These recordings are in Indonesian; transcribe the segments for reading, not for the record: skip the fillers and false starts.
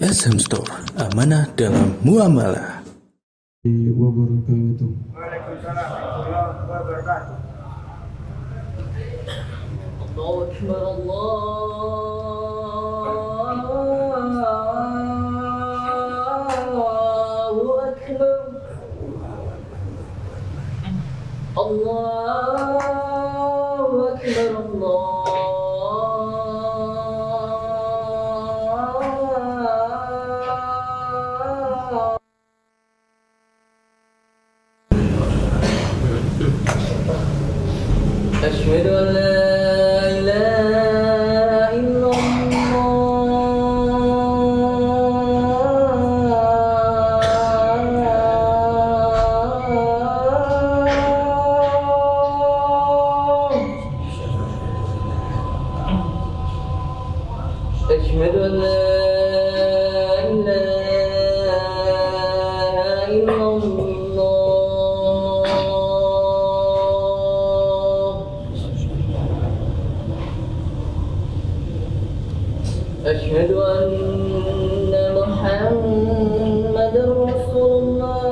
SM Store, amanah dalam muamalah. Wabarakatuh. Waalaikumsalam warahmatullahi wabarakatuh. Allahu Akbar, Allahu Akbar. Allahu Akbar, أشهد أن لا إله إلا الله. أشهد أن لا إله إلا الله. أشهد أن محمدا رسول الله.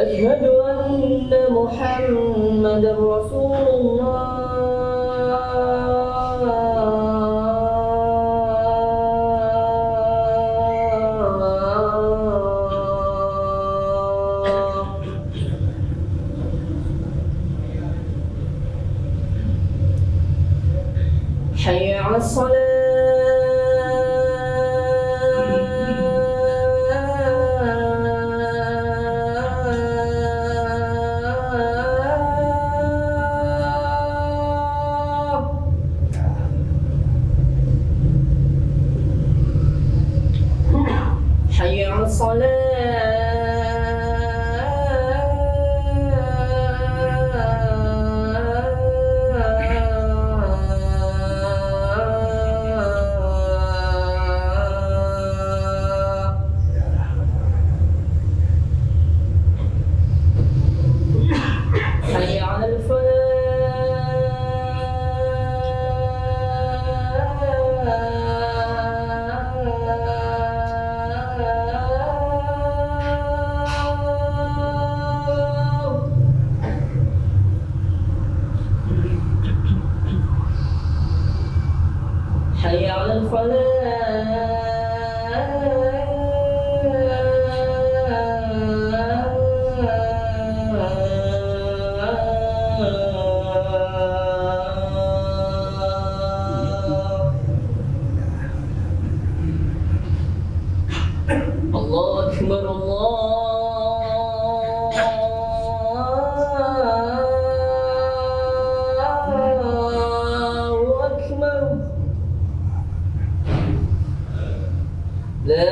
أشهد أن محمدا رسول الله. حي على الصلاة. حي على الصلاة. حي على الفلاح. حي على الفلاح. الله أكبر، الله أكبر. لا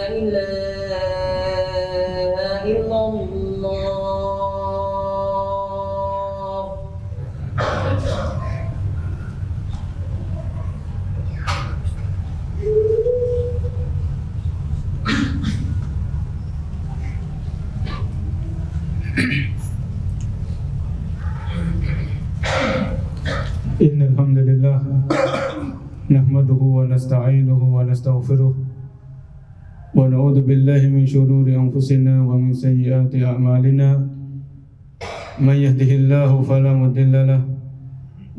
إله إلا الله. Innal hamdalillah nahmaduhu wa nasta'inuhu wa nastaghfiruh wa na'udzu billahi min shururi anfusina wa min sayyiati a'malina. Man yahdihillahu fala mudilla lahu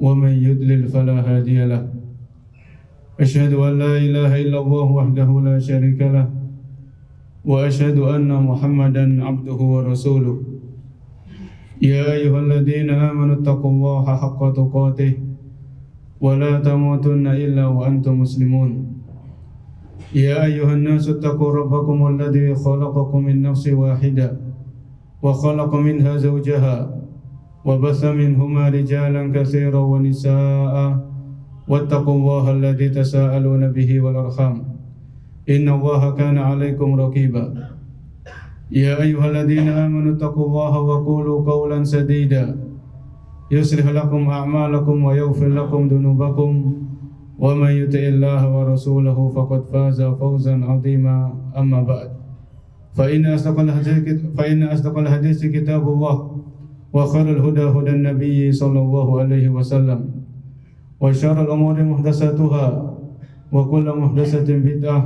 wa man yudlil fala hadiya lahu. Asyhadu an la ilaha illallah wahdahu la syarika lah wa asyhadu anna Muhammadan abduhu wa rasuluh. Ya ayyuhalladzina amanu taqullaha haqqa tuqatih wa la tamutunna illa wa antum muslimun. Ya ayyuhan nasu taqu rabbakum alladzi khalaqakum min nafsin wahidah wa khalaqa minha zawjaha wa batha minhuma rijalan katsiran wa nisaa'a wattaqullaha alladzi tasaaluna bihi wal arham innallaha kana 'alaikum raqiba. Ya ayyuhalladzina amanu taqullaha wa qulu qawlan sadida yuslih lakum a'malakum wa yaghfir lakum dhunubakum ومن يطع الله ورسوله فقد فاز فوزا عظيما أما بعد فإن أصدق الحديث كتاب الله وخير الهدى هدى النبي صلى الله عليه وسلم وشر الأمور محدثاتها وكل محدثة بدعة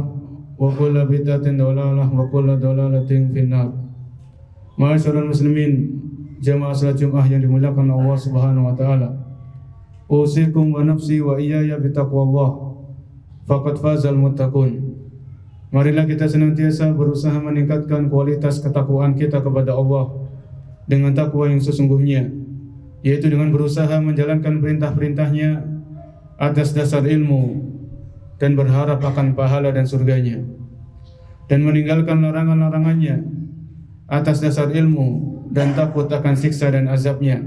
وكل بدعة ضلالة وكل ضلالة في النار. Ma'asyiral muslimin, jamaah salat Jumat yang dimuliakan Allah Subhanahu wa taala. Usikum wa nafsi wa iyaya bitaqwallah faqad fazal muttaqun. Marilah kita senantiasa berusaha meningkatkan kualitas ketakwaan kita kepada Allah dengan takwa yang sesungguhnya, yaitu dengan berusaha menjalankan perintah-perintahnya atas dasar ilmu dan berharap akan pahala dan surganya, dan meninggalkan larangan-larangannya atas dasar ilmu dan takut akan siksa dan azabnya.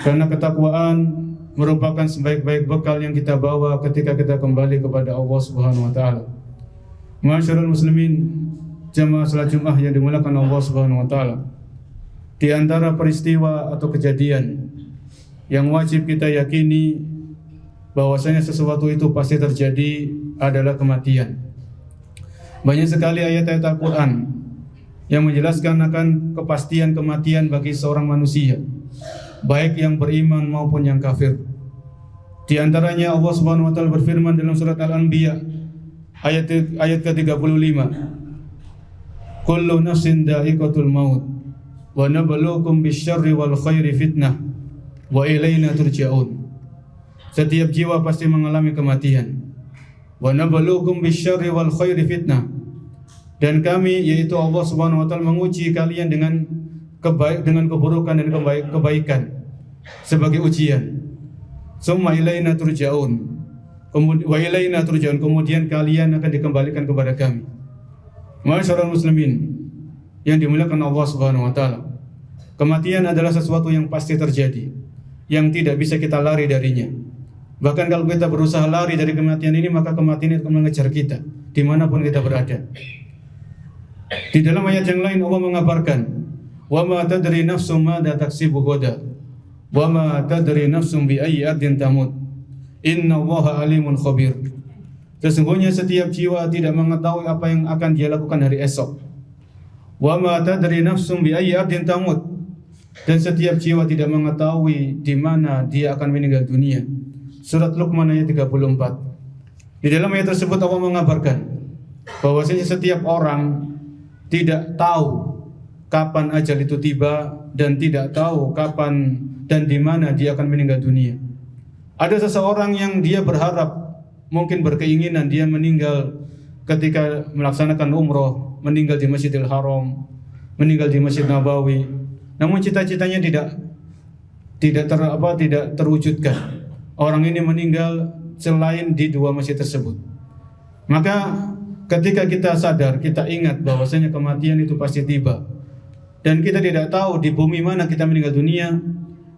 Karena ketakwaan merupakan sebaik-baik bekal yang kita bawa ketika kita kembali kepada Allah Subhanahu wa taala. Ma'asyiral muslimin, jamaah salat Jumat yang dimuliakan Allah Subhanahu wa taala. Di antara peristiwa atau kejadian yang wajib kita yakini bahwasanya sesuatu itu pasti terjadi adalah kematian. Banyak sekali ayat-ayat Al-Qur'an yang menjelaskan akan kepastian kematian bagi seorang manusia, baik yang beriman maupun yang kafir. Di antaranya Allah Subhanahu wa taala berfirman dalam surat Al-Anbiya ayat ke-35. Kullu nafsin dha'iqatul maut wa nabluukum bisyarri wal khairi fitnah wa ilaina turja'un. Setiap jiwa pasti mengalami kematian. Wa nabluukum bisyarri wal khairi fitnah. Dan kami, yaitu Allah Subhanahu wa taala, menguji kalian dengan keburukan dan kebaikan sebagai ujian. Summa ilaina turja'un. Wa ilaina turja'un, kemudian kalian akan dikembalikan kepada kami. Ma'asyiral muslimin yang dimuliakan Allah Subhanahu wa taala, kematian adalah sesuatu yang pasti terjadi, yang tidak bisa kita lari darinya. Bahkan kalau kita berusaha lari dari kematian ini, maka kematian itu akan mengejar kita dimanapun kita berada. Di dalam ayat yang lain Allah mengabarkan, wa ma tadri nafsum madza taksibu ghadan wa ma tadri nafsum bi ayyi ardin tamut innallaha alimun khabir. Sesungguhnya setiap jiwa tidak mengetahui apa yang akan dia lakukan hari esok. Wa ma tadri nafsum bi ayyi ardin tamut, dan setiap jiwa tidak mengetahui di mana dia akan meninggal dunia. Surat Luqman ayat 34. Di dalam ayat tersebut Allah mengabarkan bahwasanya setiap orang tidak tahu kapan ajal itu tiba dan tidak tahu kapan dan di mana dia akan meninggal dunia. Ada seseorang yang dia berharap, mungkin berkeinginan dia meninggal ketika melaksanakan umroh, meninggal di Masjidil Haram, meninggal di Masjid Nabawi. Namun cita-citanya tidak terwujudkan. Orang ini meninggal selain di dua masjid tersebut. Maka ketika kita sadar, kita ingat bahwasanya kematian itu pasti tiba, dan kita tidak tahu di bumi mana kita meninggal dunia,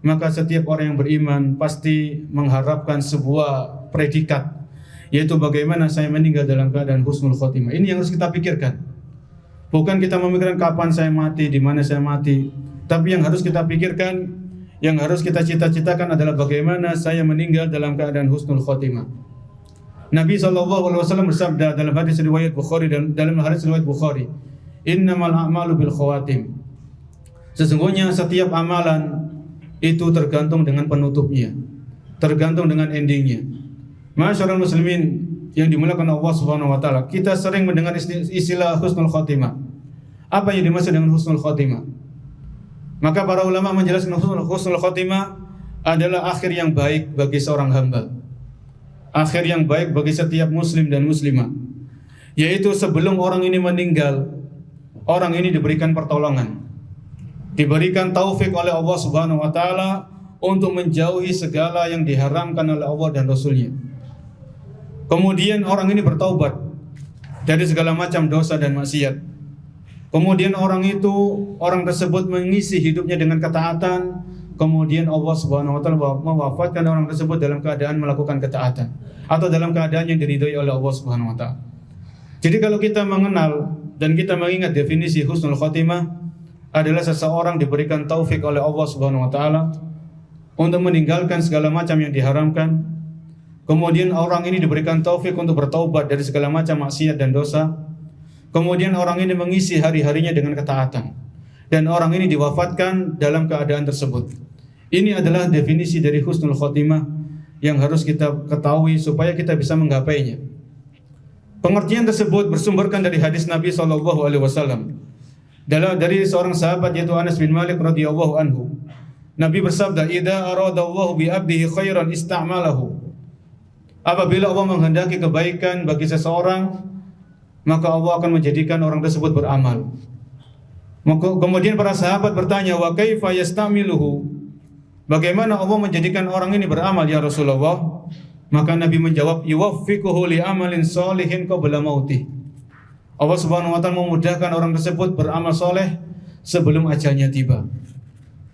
maka setiap orang yang beriman pasti mengharapkan sebuah predikat, yaitu bagaimana saya meninggal dalam keadaan husnul khotimah. Ini yang harus kita pikirkan. Bukan kita memikirkan kapan saya mati, di mana saya mati, tapi yang harus kita pikirkan, yang harus kita cita-citakan adalah bagaimana saya meninggal dalam keadaan husnul khotimah. Nabi SAW bersabda dalam hadis riwayat Bukhari, dan dalam hadis riwayat Bukhari, innamal a'malu bil khawatim. Sesungguhnya setiap amalan itu tergantung dengan penutupnya, tergantung dengan endingnya. Ma'asyiral muslimin yang dimuliakan Allah Subhanahu wa taala, kita sering mendengar istilah husnul khotimah. Apa yang dimaksud dengan husnul khotimah? Maka para ulama menjelaskan husnul khotimah adalah akhir yang baik bagi seorang hamba, akhir yang baik bagi setiap muslim dan muslimah, yaitu sebelum orang ini meninggal, orang ini diberikan pertolongan, diberikan taufik oleh Allah Subhanahu wa taala untuk menjauhi segala yang diharamkan oleh Allah dan Rasulnya. Kemudian orang ini bertaubat dari segala macam dosa dan maksiat. Kemudian orang tersebut mengisi hidupnya dengan ketaatan. Kemudian Allah Subhanahu wa taala mewafatkan orang tersebut dalam keadaan melakukan ketaatan, atau dalam keadaan yang diridhoi oleh Allah Subhanahu wa taala. Jadi kalau kita mengenal dan kita mengingat definisi husnul khotimah, adalah seseorang diberikan taufik oleh Allah Subhanahu wa taala untuk meninggalkan segala macam yang diharamkan, Kemudian orang ini diberikan taufik untuk bertaubat dari segala macam maksiat dan dosa. Kemudian orang ini mengisi hari-harinya dengan ketaatan. Dan orang ini diwafatkan dalam keadaan tersebut. Ini adalah definisi dari husnul khotimah yang harus kita ketahui supaya kita bisa menggapainya. Pengertian tersebut bersumberkan dari hadis Nabi SAW. Dari seorang sahabat yaitu Anas bin Malik radhiyallahu anhu. Nabi bersabda, "Idza aradallahu bi 'abdihi khairan ista'malahu." Apabila Allah menghendaki kebaikan bagi seseorang, maka Allah akan menjadikan orang tersebut beramal. Kemudian para sahabat bertanya, "Wa kaifa yasta'miluhu?" Bagaimana Allah menjadikan orang ini beramal ya Rasulullah? Maka Nabi menjawab, "Yuwaffiquhu li amalin sholihin qabla mautih." Allah Subhanahu wa taala memudahkan orang tersebut beramal soleh sebelum ajalnya tiba.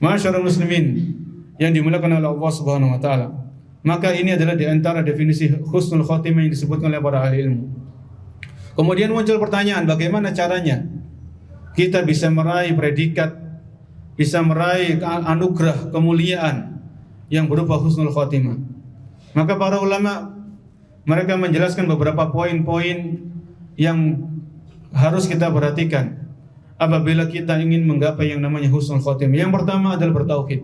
Masyarul muslimin yang dimuliakan oleh Allah Subhanahu wa taala. Maka ini adalah di antara definisi husnul khotimah yang disebutkan oleh para ahli ilmu. Kemudian muncul pertanyaan, bagaimana caranya kita bisa meraih predikat, bisa meraih anugerah kemuliaan yang berupa husnul khotimah? Maka para ulama mereka menjelaskan beberapa poin-poin yang harus kita perhatikan apabila kita ingin menggapai yang namanya husnul khotimah. Yang pertama adalah bertauhid,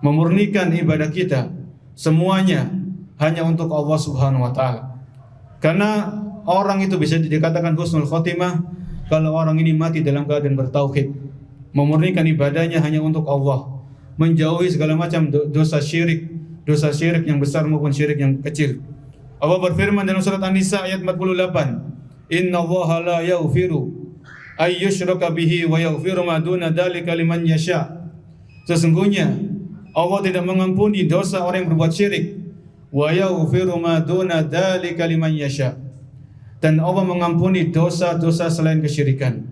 memurnikan ibadah kita semuanya hanya untuk Allah Subhanahu wa taala. Karena orang itu bisa dikatakan husnul khotimah kalau orang ini mati dalam keadaan bertauhid, memurnikan ibadahnya hanya untuk Allah, menjauhi segala macam dosa syirik yang besar maupun syirik yang kecil. Allah berfirman dalam surat An-Nisa ayat 48, "Innallaha la yaghfiru ay yushraka bihi wa yaghfiru ma duna dzalika liman yasha." Sesungguhnya Allah tidak mengampuni dosa orang yang berbuat syirik. Wa yaghfiru ma duna dzalika liman yasha. Dan Allah mengampuni dosa-dosa selain kesyirikan.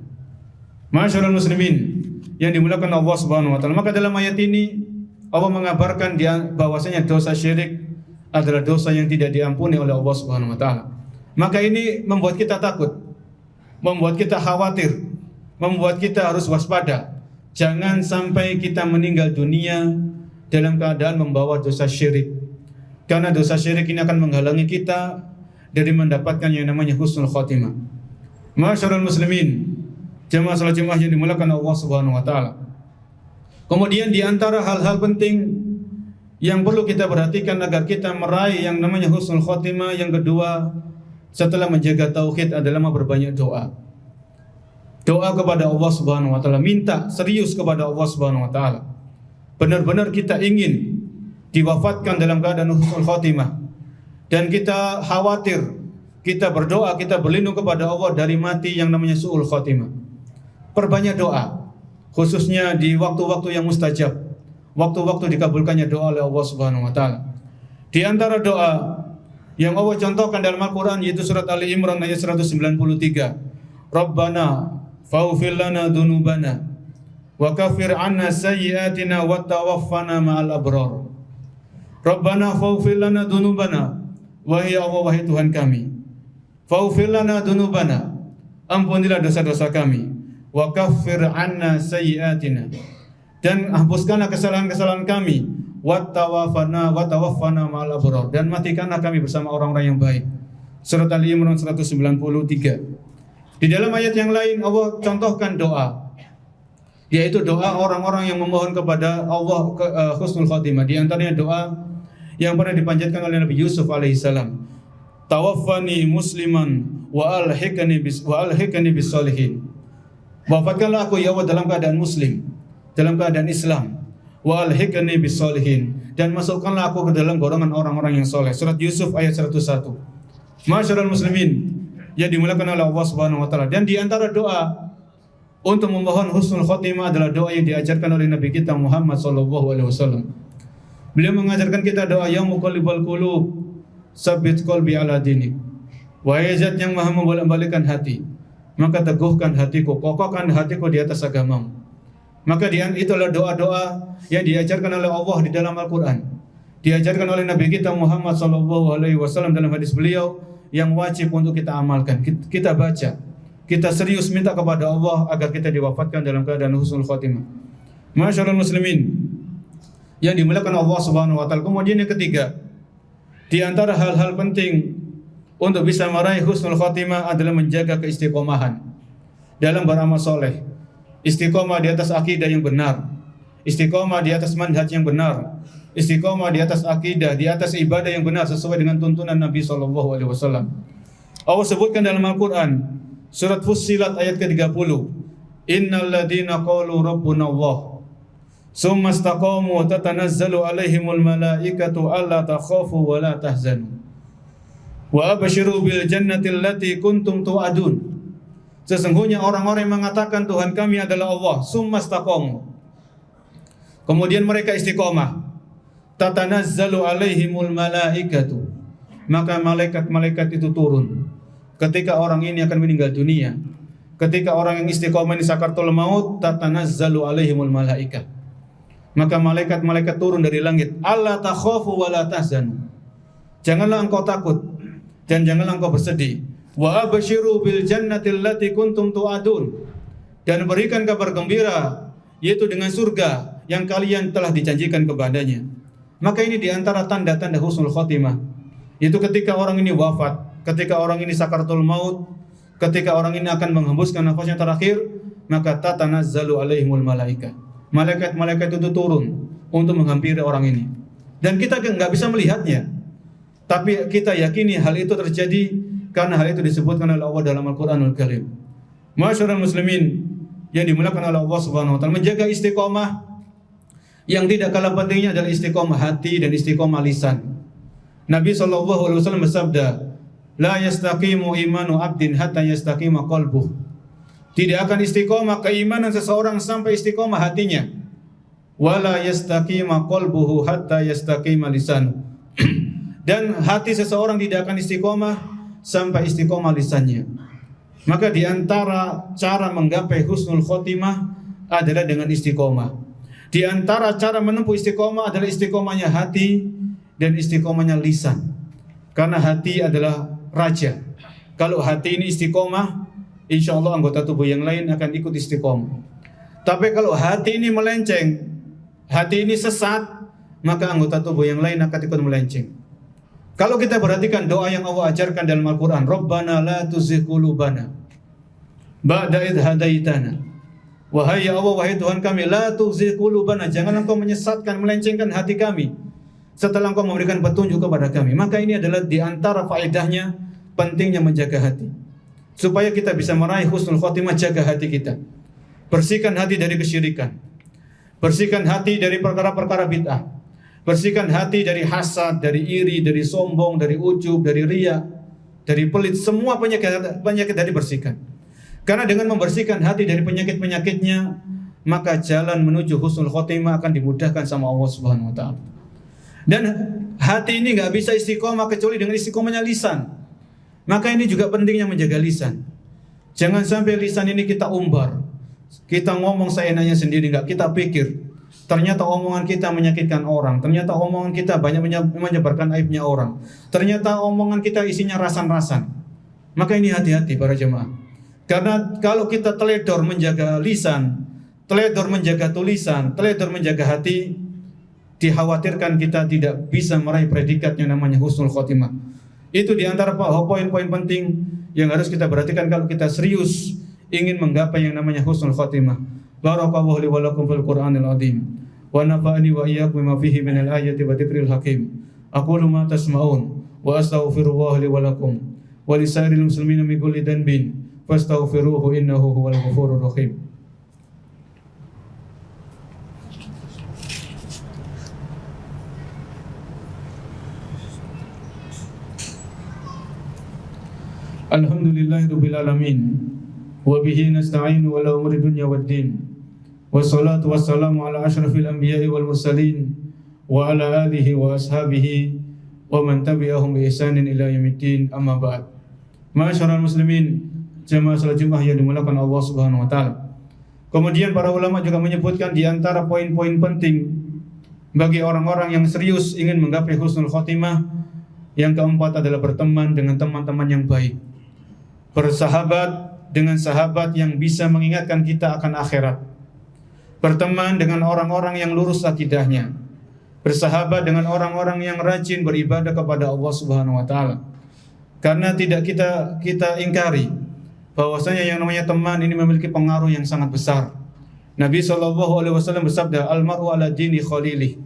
Masyarul muslimin yang dimuliakan Allah Subhanahu wa taala. Maka dalam ayat ini Allah mengabarkan bahwasanya dosa syirik adalah dosa yang tidak diampuni oleh Allah Subhanahu wa taala. Maka ini membuat kita takut, membuat kita khawatir, membuat kita harus waspada. Jangan sampai kita meninggal dunia dalam keadaan membawa dosa syirik. Karena dosa syirik ini akan menghalangi kita dari mendapatkan yang namanya husnul khotimah. Masyarul muslimin, jemaah salat Jumat yang dimuliakan Allah Subhanahu wa taala. Kemudian di antara hal-hal penting yang perlu kita perhatikan agar kita meraih yang namanya husnul khotimah, yang kedua setelah menjaga tauhid adalah memperbanyak doa. Doa kepada Allah Subhanahu wa taala, minta serius kepada Allah Subhanahu wa taala. Benar-benar kita ingin diwafatkan dalam keadaan husnul khotimah, dan kita khawatir, kita berdoa, kita berlindung kepada Allah dari mati yang namanya su'ul khotimah. Perbanyak doa, khususnya di waktu-waktu yang mustajab, waktu-waktu dikabulkannya doa oleh Allah Subhanahu wa taala. Di antara doa yang Allah contohkan dalam Al-Quran yaitu surat Ali Imran ayat 193, "Rabbana faghfir lana dzunubana wa kaffir 'anna sayyi'atina wa tawaffana ma'al abrar." Rabbana faghfir lana dzunubana, wahai Allah, wahai Tuhan kami, faghfir lana dzunubana, ampunilah dosa-dosa kami, wa kaffir 'anna sayyi'atina, dan hapuskanlah kesalahan-kesalahan kami, wa tawaffana ma'al abrar, dan matikanlah kami bersama orang-orang yang baik. Surat Ali Imran 193. Di dalam ayat yang lain Allah contohkan doa, yaitu doa orang-orang yang memohon kepada Allah husnul khotimah. Di antaranya doa yang pernah dipanjatkan oleh Nabi Yusuf alaihissalam, "Tawaffani musliman wa alhiqni bis sholihin." Wafatkanlah aku ya Allah dalam keadaan muslim, dalam keadaan Islam. Wa alhiqni bis sholihin, dan masukkanlah aku ke dalam golongan orang-orang yang soleh. Surat Yusuf ayat 101. Masyarul muslimin yang dimuliakan oleh Allah Subhanahu wa taala. Dan di antara doa untuk memohon husnul khotimah adalah doa yang diajarkan oleh Nabi kita Muhammad sallallahu alaihi wasallam. Beliau mengajarkan kita doa, "Ya muqallibal qulub, tsabbit qalbi ala dinik." Wahai zat yang maha membolak-balikkan hati, maka teguhkan hatiku, kokohkan hatiku di atas agamamu. Maka itulah doa-doa yang diajarkan oleh Allah di dalam Al-Quran, diajarkan oleh Nabi kita Muhammad SAW dalam hadis beliau, yang wajib untuk kita amalkan, kita baca, kita serius minta kepada Allah agar kita diwafatkan dalam keadaan husnul khotimah. Masyarul muslimin yang dimuliakan Allah Subhanahu wa taala. Kemudian yang ketiga, Di antara hal-hal penting untuk bisa meraih husnul khotimah adalah menjaga keistiqomahan dalam beramal soleh. Istiqomah di atas akidah yang benar, istiqomah di atas manhaj yang benar, istiqomah di atas akidah, di atas ibadah yang benar sesuai dengan tuntunan Nabi SAW. Allah sebutkan dalam Al-Quran, surat Fussilat ayat ke-30, Innal ladhina qalu rabbuna Allah summa istaqamu tatanazzalu alaihimul malaikatu alla takhafu wa la tahzanu wa abshiru bil jannati allati kuntum tu'adun. Sesungguhnya orang-orang yang mengatakan Tuhan kami adalah Allah, summa istaqamu, kemudian mereka istiqomah, tatanazzalu alaihimul malaikatu, maka malaikat-malaikat itu turun ketika orang ini akan meninggal dunia. Ketika orang yang istiqomah ini sakaratul maut, tatanazzalu alaihimul malaikat, maka malaikat-malaikat turun dari langit. Alla takhafu wa la tahzanu, janganlah engkau takut dan janganlah engkau bersedih. Wa abshiru bil jannati allati kuntum tu'adun, dan berikan kabar gembira yaitu dengan surga yang kalian telah dijanjikan kepadanya. Maka ini diantara tanda-tanda husnul khotimah, itu ketika orang ini wafat, ketika orang ini sakaratul maut, ketika orang ini akan menghembuskan nafasnya terakhir, maka tatanazzalu alaihimul malaikat, malaikat-malaikat itu turun untuk menghampiri orang ini. Dan kita nggak bisa melihatnya, tapi kita yakini hal itu terjadi karena hal itu disebutkan oleh Allah dalam Al-Quranul Karim. Masyarul muslimin yang dimuliakan oleh Allah Subhanahu wa taala, menjaga istiqomah yang tidak kalah pentingnya adalah istiqomah hati dan istiqomah lisan. Nabi SAW bersabda, la yastaqimu imanu abdin hatta yastaqima qalbuh. Tidak akan istiqomah keimanan seseorang sampai istiqomah hatinya. Wala yastaqima qalbuhu hatta yastaqima lisanu. Dan hati seseorang tidak akan istiqomah sampai istiqomah lisannya. Maka di antara cara menggapai husnul khotimah adalah dengan istiqomah. Di antara cara menempuh istiqomah adalah istiqomahnya hati dan istiqomahnya lisan. Karena hati adalah raja. Kalau hati ini istiqomah, insya Allah anggota tubuh yang lain akan ikut istiqomah. Tapi kalau hati ini melenceng, hati ini sesat, maka anggota tubuh yang lain akan ikut melenceng. Kalau kita perhatikan doa yang Allah ajarkan dalam Al-Quran, Rabbana la tuzigh qulubana ba'da idh hadaitana. Wahai ya Allah, wahai Tuhan kami, la tuzigh qulubana, jangan engkau menyesatkan, melencengkan hati kami setelah engkau memberikan petunjuk kepada kami. Maka ini adalah di antara faedahnya pentingnya menjaga hati, supaya kita bisa meraih husnul khotimah. Jaga hati kita, bersihkan hati dari kesyirikan, bersihkan hati dari perkara-perkara bid'ah, bersihkan hati dari hasad, dari iri, dari sombong, dari ujub, dari riya, dari pelit. Semua penyakit hati bersihkan. Karena dengan membersihkan hati dari penyakit-penyakitnya, maka jalan menuju husnul khotimah akan dimudahkan sama Allah Subhanahu wa taala. Dan hati ini nggak bisa istiqomah kecuali dengan istiqomahnya lisan. Maka ini juga pentingnya menjaga lisan. Jangan sampai lisan ini kita umbar, kita ngomong seenaknya sendiri, nggak kita pikir. Ternyata omongan kita menyakitkan orang, ternyata omongan kita banyak menyebarkan aibnya orang, ternyata omongan kita isinya rasan-rasan. Maka ini hati-hati para jemaah. Karena kalau kita teledor menjaga lisan, teledor menjaga tulisan, teledor menjaga hati, dikhawatirkan kita tidak bisa meraih predikat yang namanya husnul khotimah. Itu diantara poin-poin penting yang harus kita perhatikan kalau kita serius ingin menggapai yang namanya husnul khotimah. Barakallahu li wa lakum fil Qur'anil azim wa nafa'ani wa iyyakum bima fihi minal ayati wa dzikril hakim. Aqulu ma tasma'un wa astaghfirullah li wa lakum wa lisairil muslimina min kulli dhanbin fastaghfiruhu innahu huwal ghafurur rahim. Alhamdulillahirabbil alamin wa bihi nasta'inu ala umuri dunya waddin. Wassalatu wassalamu ala asyrafil anbiya'i wal mursalin wa ala alihi wa ashabihi wa man tabi'ahum bi ihsanin ila yaumiddin. Amma ba'd. Ma'asyiral muslimin, jemaah salat Jumat yang dimuliakan Allah Subhanahu wa taala. Kemudian para ulama juga menyebutkan di antara poin-poin penting bagi orang-orang yang serius ingin menggapai husnul khotimah, yang keempat adalah berteman dengan teman-teman yang baik. Bersahabat dengan sahabat yang bisa mengingatkan kita akan akhirat. Berteman dengan orang-orang yang lurus akidahnya. bersahabat dengan orang-orang yang rajin beribadah kepada Allah Subhanahu wa taala. Karena tidak kita ingkari bahwasanya yang namanya teman ini memiliki pengaruh yang sangat besar. Nabi SAW bersabda, "Al-mar'u ala dini khalilih."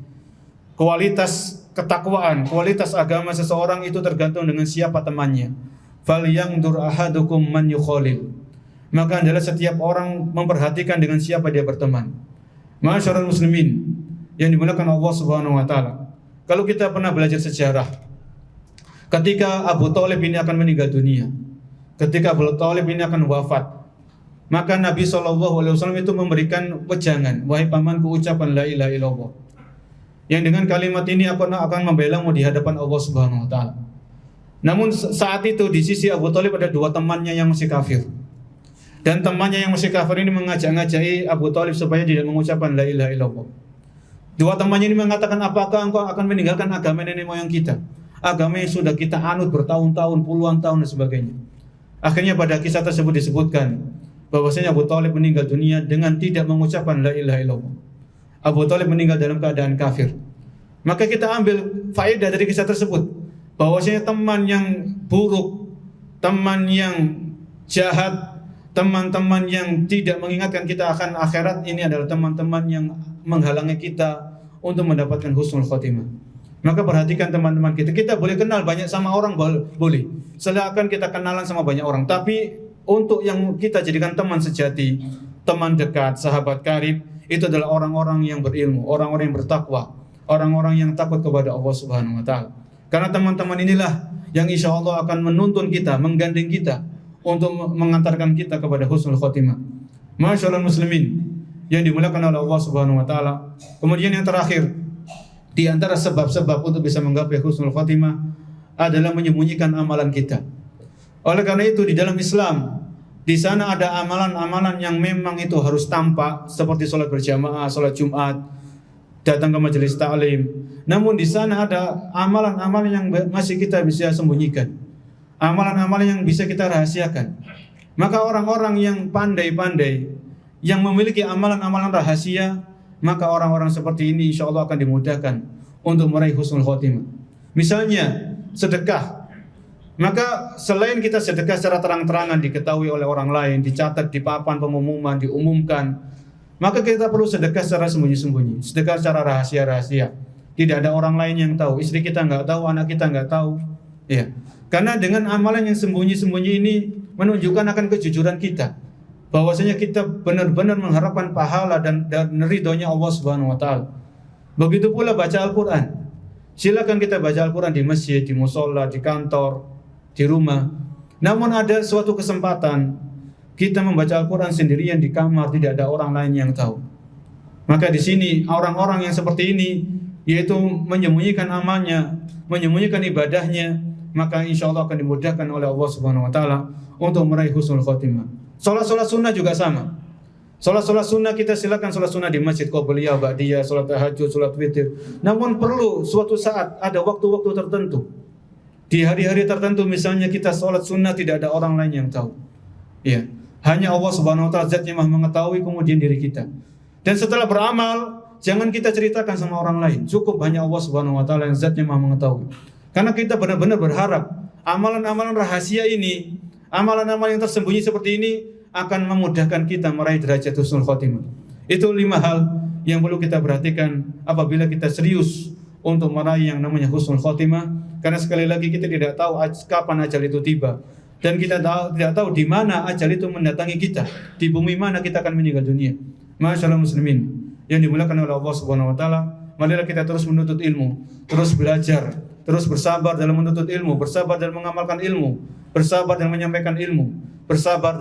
Kualitas ketakwaan, kualitas agama seseorang itu tergantung dengan siapa temannya. "Falyanzur ahadukum man yukhalil." Maka adalah setiap orang memperhatikan dengan siapa dia berteman. Masyarul muslimin yang dimuliakan Allah Subhanahu wa taala. Kalau kita pernah belajar sejarah, ketika Abu Thalib ini akan meninggal dunia, ketika Abu Thalib ini akan wafat, maka Nabi SAW itu memberikan wejangan, "Wahai pamanku, ucapkan la ilaha illallah." Yang dengan kalimat ini akan membelamu di hadapan Allah Subhanahu wa taala. Namun saat itu di sisi Abu Thalib ada dua temannya yang masih kafir. Dan temannya yang masih kafir ini mengajak-ngajaki Abu Thalib supaya tidak mengucapkan la ilaha illallah. Dua temannya ini mengatakan, "Apakah engkau akan meninggalkan agama nenek moyang kita? Agama yang sudah kita anut bertahun-tahun, puluhan tahun dan sebagainya." Akhirnya pada kisah tersebut disebutkan bahwasanya Abu Thalib meninggal dunia dengan tidak mengucapkan la ilaha illallah. Abu Thalib meninggal dalam keadaan kafir. Maka kita ambil faedah dari kisah tersebut bahwasanya teman yang buruk, teman yang jahat, teman-teman yang tidak mengingatkan kita akan akhirat, ini adalah teman-teman yang menghalangi kita untuk mendapatkan husnul khotimah. Maka perhatikan teman-teman kita. Kita boleh kenal banyak sama orang, boleh. Silakan kita kenalan sama banyak orang. Tapi untuk yang kita jadikan teman sejati, teman dekat, sahabat karib, itu adalah orang-orang yang berilmu, orang-orang yang bertakwa, orang-orang yang takut kepada Allah Subhanahu wa taala. Karena teman-teman inilah yang insya Allah akan menuntun kita, menggandeng kita untuk mengantarkan kita kepada husnul khotimah. Masyaallah muslimin yang dimuliakan oleh Allah Subhanahu wa taala. Kemudian yang terakhir, di antara sebab-sebab untuk bisa menggapai husnul khotimah adalah menyembunyikan amalan kita. Oleh karena itu di dalam Islam, di sana ada amalan-amalan yang memang itu harus tampak, seperti sholat berjamaah, sholat Jumat, datang ke majelis ta'lim. Namun di sana ada amalan-amalan yang masih kita bisa sembunyikan, amalan-amalan yang bisa kita rahasiakan. Maka orang-orang yang pandai-pandai, yang memiliki amalan-amalan rahasia, maka orang-orang seperti ini insya Allah akan dimudahkan untuk meraih husnul khotimah. Misalnya sedekah. Maka selain kita sedekah secara terang-terangan diketahui oleh orang lain, dicatat di papan pengumuman, diumumkan, maka kita perlu sedekah secara sembunyi-sembunyi, sedekah secara rahasia-rahasia. Tidak ada orang lain yang tahu, istri kita nggak tahu, anak kita nggak tahu. Ya, karena dengan amalan yang sembunyi-sembunyi ini menunjukkan akan kejujuran kita, bahwasanya kita benar-benar mengharapkan pahala dan ridhonya Allah Subhanahu wa taala. Begitu pula baca Al-Qur'an. Silakan kita baca Al-Qur'an di masjid, di mushola, di kantor, di rumah. Namun ada suatu kesempatan kita membaca Al-Qur'an sendirian di kamar, tidak ada orang lain yang tahu. Maka di sini orang-orang yang seperti ini, yaitu menyembunyikan amalnya, menyembunyikan ibadahnya, maka insya Allah akan dimudahkan oleh Allah Subhanahu wa taala untuk meraih husnul khotimah. Salat sunnah juga sama. Salat sunnah kita silakan salat sunnah di masjid, qobliyah, ba'diyah, salat tahajud, salat witir. Namun perlu suatu saat ada waktu-waktu tertentu. Di hari-hari tertentu misalnya kita salat sunnah tidak ada orang lain yang tahu. Ya, hanya Allah Subhanahu wa taala zat yang Maha mengetahui, kemudian diri kita. Dan setelah beramal, jangan kita ceritakan sama orang lain. Cukup hanya Allah Subhanahu wa taala yang zat yang Maha mengetahui. Karena kita benar-benar berharap amalan-amalan rahasia ini, amalan-amalan yang tersembunyi seperti ini akan memudahkan kita meraih derajat husnul khotimah. Itu 5 hal yang perlu kita perhatikan apabila kita serius untuk meraih yang namanya husnul khotimah. Karena sekali lagi kita tidak tahu kapan ajal itu tiba, dan kita tidak tahu di mana ajal itu mendatangi kita, di bumi mana kita akan meninggal dunia. Masyaallah muslimin yang dimuliakan oleh Allah Subhanahu wa taala, marilah kita terus menuntut ilmu, terus belajar, terus bersabar dalam menuntut ilmu, bersabar dalam mengamalkan ilmu, bersabar dalam menyampaikan ilmu, bersabar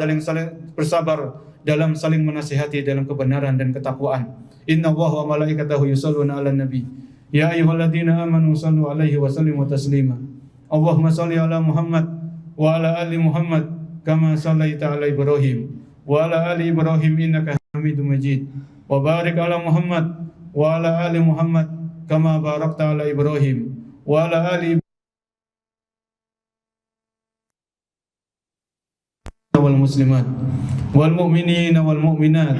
dalam saling menasihati dalam kebenaran dan ketakwaan. Innallaha wa malaikatahu yusholluna 'alan nabi. Ya ayyuhalladzina amanu shallu 'alaihi wa sallimu taslima. Allahumma shalli 'ala Muhammad wa 'ala ali Muhammad kama shallaita 'ala Ibrahim wa 'ala ali Ibrahim innaka Hamidum Majid. Wa barik 'ala Muhammad wa 'ala ali Muhammad kama barakta 'ala Ibrahim wa 'ala ali wal muslimat wal mu'minina wal mu'minat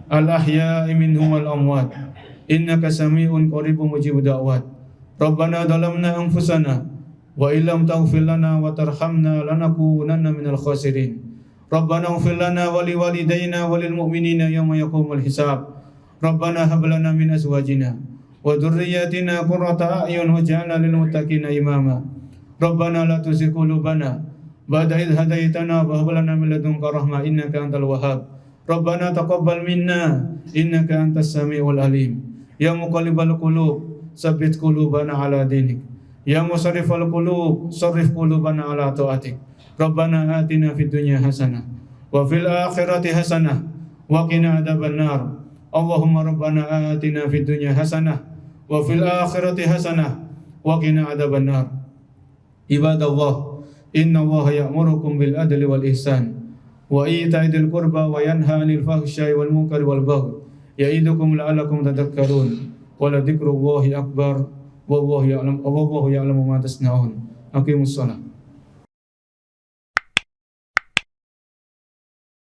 al ahya'i minhum wal amwat innaka sami'un qaribun mujibud da'wat. Rabbana zalamna anfusana wa illam taghfir lana wa tarhamna lanakunanna minal khasirin. Rabbana ighfir lana wa liwalidayna wa lil mu'minina yawma yaqumul hisab. Rabbana hab lana min azwajina wa dhurriyyatina qurrata a'yun waj'alna lil muttaqina imama. Rabbana la tuzigh qulubana ba'da idh hadaytana wa hab lana min ladunka rahmah innaka antal wahhab. Rabbana taqabbal minna innaka antas samiul alim. Ya muqallibal qulub tsabbit qulubana ala dinik. Ya musarrifal qulub sarrif qulubana ala taatik. Rabbana atina fid dunya hasanah wa fil akhirati hasanah wa qina adzabannar. Allahumma rabbana atina fid dunya hasanah wa fil akhirati hasanah wa qina adzabannar. Ibadallah, innallaha ya'murukum bil adli wal ihsan wa ita'i dzil qurba wa yanha 'anil fahsya'i wal munkari wal baghi ya'idukum la'allakum tadhakkarun. Wa la dzikrullahi akbar wallahu ya'lamu ma tasna'un. Aqimus shalah.